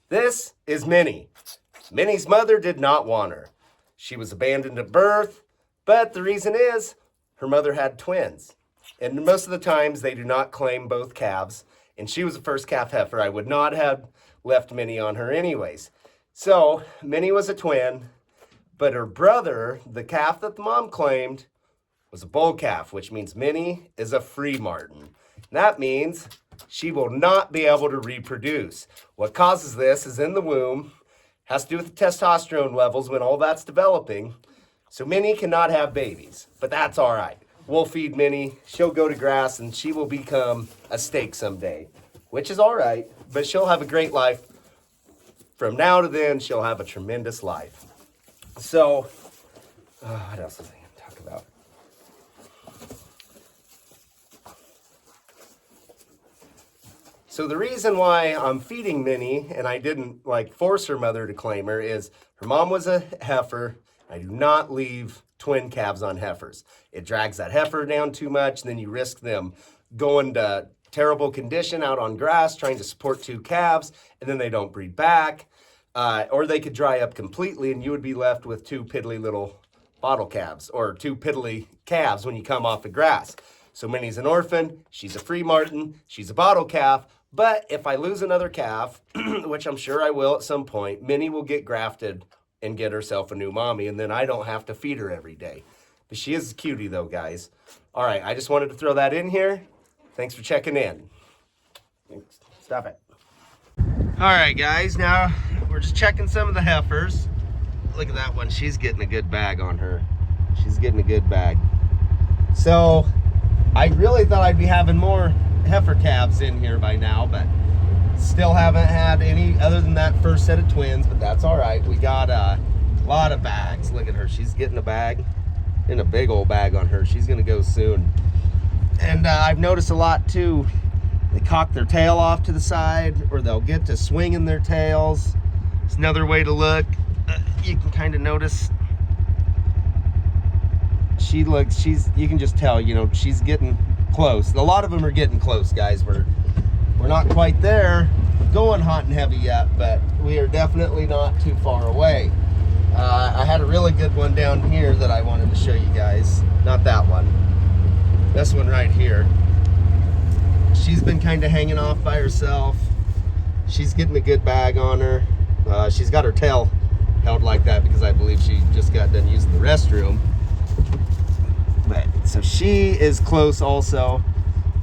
This is Minnie. Minnie's mother did not want her. She was abandoned at birth, but the reason is her mother had twins. And most of the times they do not claim both calves, and she was the first calf heifer. I would not have left Minnie on her anyways. So Minnie was a twin, but her brother, the calf that the mom claimed, was a bull calf, which means Minnie is a free martin. That means she will not be able to reproduce. What causes this is in the womb, has to do with the testosterone levels when all that's developing. So Minnie cannot have babies, but that's all right. We'll feed Minnie, she'll go to grass, and she will become a steak someday, which is all right, but she'll have a great life. From now to then, she'll have a tremendous life. So, what else was I going to talk about? So the reason why I'm feeding Minnie, and I didn't force her mother to claim her, is her mom was a heifer. I do not leave twin calves on heifers. It drags that heifer down too much, and then you risk them going to terrible condition out on grass, trying to support two calves, and then they don't breed back. Or they could dry up completely, and you would be left with two piddly little bottle calves, or two piddly calves when you come off the grass. So Minnie's an orphan, she's a free martin, she's a bottle calf, but if I lose another calf, which I'm sure I will at some point, Minnie will get grafted and get herself a new mommy, and then I don't have to feed her every day. But she is a cutie though, guys. All right, I just wanted to throw that in here. Thanks for checking in. Stop it. All right, guys, now we're just checking some of the heifers. Look at that one, she's getting a good bag on her. She's getting a good bag. So I really thought I'd be having more heifer calves in here by now, but still haven't had any other than that first set of twins, but that's all right. We got a lot of bags. Look at her, she's getting a bag, and a big old bag on her. She's gonna go soon. And I've noticed a lot too, they cock their tail off to the side, or they'll get to swinging their tails. It's another way to look. You can kind of notice you can just tell, she's getting close. A lot of them are getting close, guys. We're not quite there going hot and heavy yet, but we are definitely not too far away. I had a really good one down here that I wanted to show you guys. Not that one, this one right here. She's been kind of hanging off by herself. She's getting a good bag on her. She's got her tail held like that because I believe she just got done using the restroom. But so she is close also.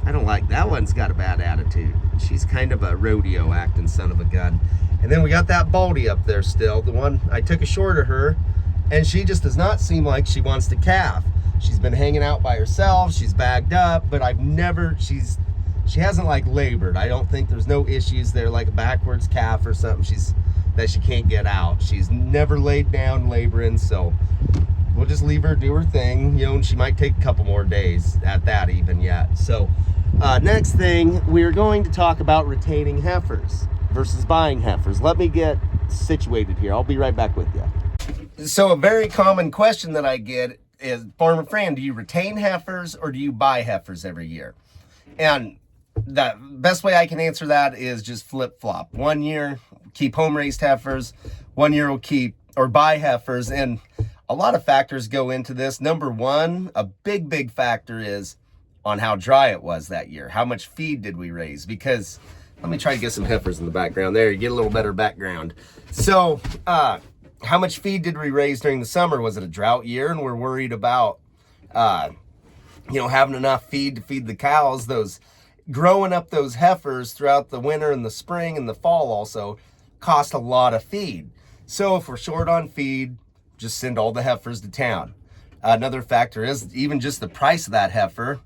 I don't like that one's got a bad attitude. She's kind of a rodeo acting son of a gun. And then we got that Baldy up there still, the one I took a short of her, and she just does not seem like she wants to calf. She's been hanging out by herself, she's bagged up, but she hasn't labored. I don't think there's no issues there like a backwards calf or something that she can't get out. She's never laid down laboring, so we'll just leave her do her thing, and she might take a couple more days at that even yet. So next thing, we're going to talk about retaining heifers versus buying heifers. Let me get situated here. I'll be right back with you. So a very common question that I get is, Farmer Fran, do you retain heifers or do you buy heifers every year? And the best way I can answer that is just flip-flop. 1 year, keep home-raised heifers. 1 year will keep or buy heifers. And a lot of factors go into this. Number one, a big factor is on how dry it was that year. How much feed did we raise? Because, let me try to get some heifers in the background. There, you get a little better background. So, how much feed did we raise during the summer? Was it a drought year and we're worried about, having enough feed to feed the cows? Growing up those heifers throughout the winter and the spring and the fall also cost a lot of feed. So if we're short on feed, just send all the heifers to town. Another factor is even just the price of that heifer.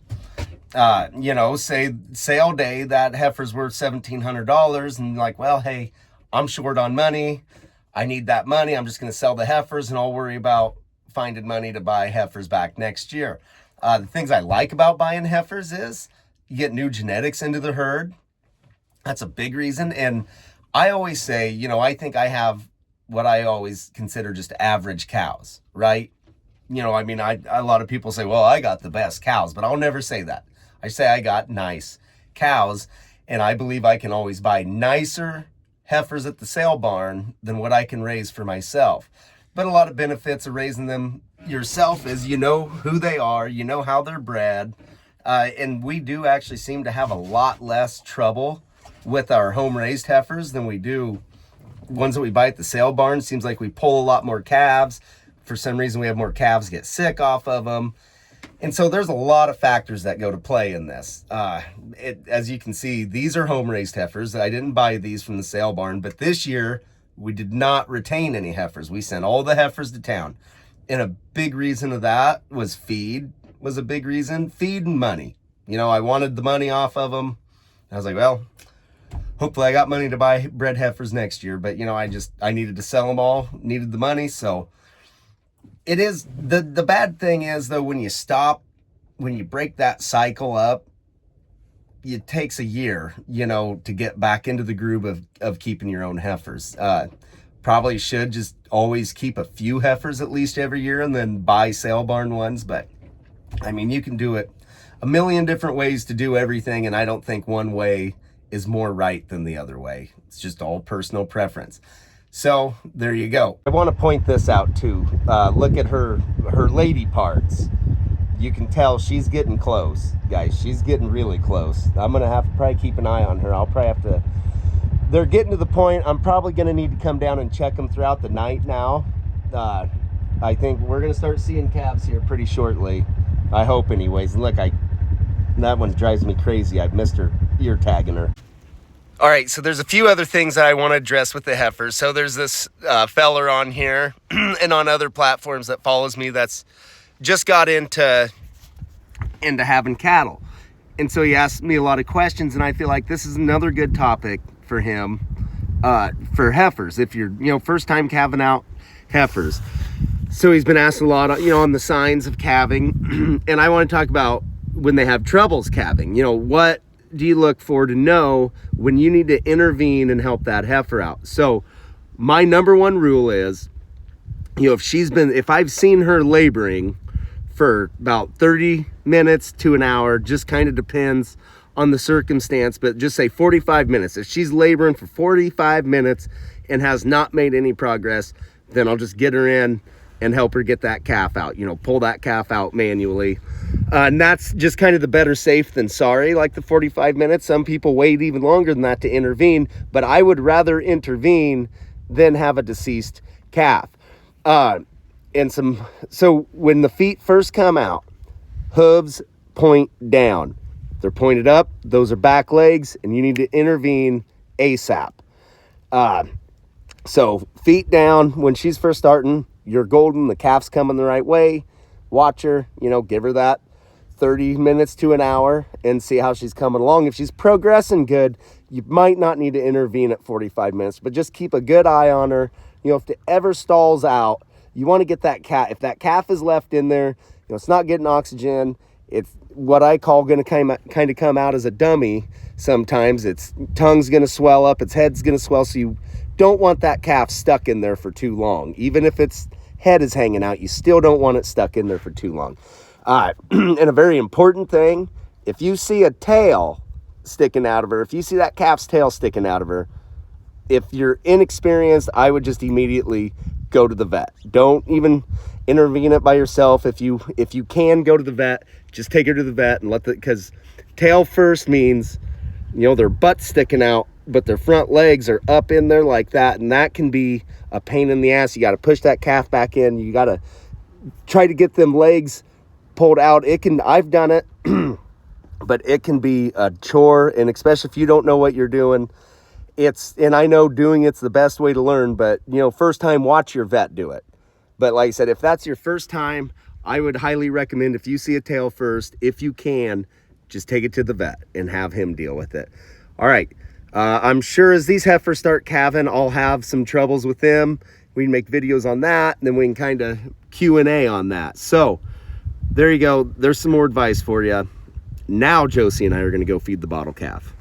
Say sale day, that heifer's worth $1,700, and well, hey, I'm short on money. I need that money. I'm just going to sell the heifers, and I'll worry about finding money to buy heifers back next year. The things I like about buying heifers is you get new genetics into the herd. That's a big reason. And I always say, I think I have what I always consider just average cows, right? A lot of people say, well, I got the best cows, but I'll never say that. I say I got nice cows, and I believe I can always buy nicer heifers at the sale barn than what I can raise for myself. But a lot of benefits of raising them yourself is you know who they are, you know how they're bred, and we do actually seem to have a lot less trouble with our home-raised heifers than we do ones that we buy at the sale barn. Seems like we pull a lot more calves. For some reason, we have more calves get sick off of them. And so there's a lot of factors that go to play in this. As you can see, these are home-raised heifers. I didn't buy these from the sale barn, but this year we did not retain any heifers. We sent all the heifers to town. And a big reason of that was feed was a big reason. Feed and money. You know, I wanted the money off of them. I was like, well, hopefully I got money to buy bred heifers next year. But, you know, I needed to sell them all, needed the money. So it is, the bad thing is, though, when you break that cycle up, it takes a year, you know, to get back into the groove of keeping your own heifers. Probably should just always keep a few heifers at least every year and then buy sale barn ones. But, I mean, you can do it a million different ways to do everything, and I don't think one way is more right than the other way. It's just all personal preference. So there you go. I want to point this out too. Look at her lady parts. You can tell she's getting close, guys. She's getting really close. I'm gonna have to probably keep an eye on her. I'll probably have to, they're getting to the point I'm probably gonna need to come down and check them throughout the night now. I think we're gonna start seeing calves here pretty shortly. I hope anyways. And look, that one drives me crazy. I've missed her ear tagging her. All right, so there's a few other things that I want to address with the heifers. So there's this feller on here and on other platforms that follows me that's just got into having cattle. And so he asked me a lot of questions, and I feel like this is another good topic for him, for heifers. If you're, you know, first time calving out heifers. So he's been asked a lot, you know, on the signs of calving. And I want to talk about when they have troubles calving. You know, what do you look for to know when you need to intervene and help that heifer out? So my number one rule is, you know, if I've seen her laboring for about 30 minutes to an hour, just kind of depends on the circumstance, but just say 45 minutes. If she's laboring for 45 minutes and has not made any progress, then I'll just get her in and help her get that calf out, you know, pull that calf out manually. And that's just kind of the better safe than sorry, like the 45 minutes. Some people wait even longer than that to intervene, but I would rather intervene than have a deceased calf. So when the feet first come out, hooves point down. If they're pointed up, those are back legs, and you need to intervene ASAP. So feet down when she's first starting, you're golden, the calf's coming the right way. Watch her, you know, give her that 30 minutes to an hour and see how she's coming along. If she's progressing good, you might not need to intervene at 45 minutes, but just keep a good eye on her. You know, if it ever stalls out, you want to get that calf. If that calf is left in there, you know, it's not getting oxygen. It's what I call going to kind of come out as a dummy. Sometimes its tongue's going to swell up, its head's going to swell. So you don't want that calf stuck in there for too long. Even if its head is hanging out, you still don't want it stuck in there for too long. And a very important thing, if you see a tail sticking out of her, if you see that calf's tail sticking out of her, if you're inexperienced, I would just immediately go to the vet. Don't even intervene it by yourself. If you can go to the vet, just take her to the vet and because tail first means, you know, their butt's sticking out, but their front legs are up in there like that, and that can be a pain in the ass. You got to push that calf back in. You got to try to get them legs pulled out. I've done it, but it can be a chore, and especially if you don't know what you're doing. And I know doing it's the best way to learn, but, you know, first time, watch your vet do it. But like I said, if that's your first time, I would highly recommend, if you see a tail first, if you can, just take it to the vet and have him deal with it. All right. I'm sure as these heifers start calving, I'll have some troubles with them. We can make videos on that, and then we can kind of Q&A on that. So there you go. There's some more advice for you. Now Josie and I are going to go feed the bottle calf.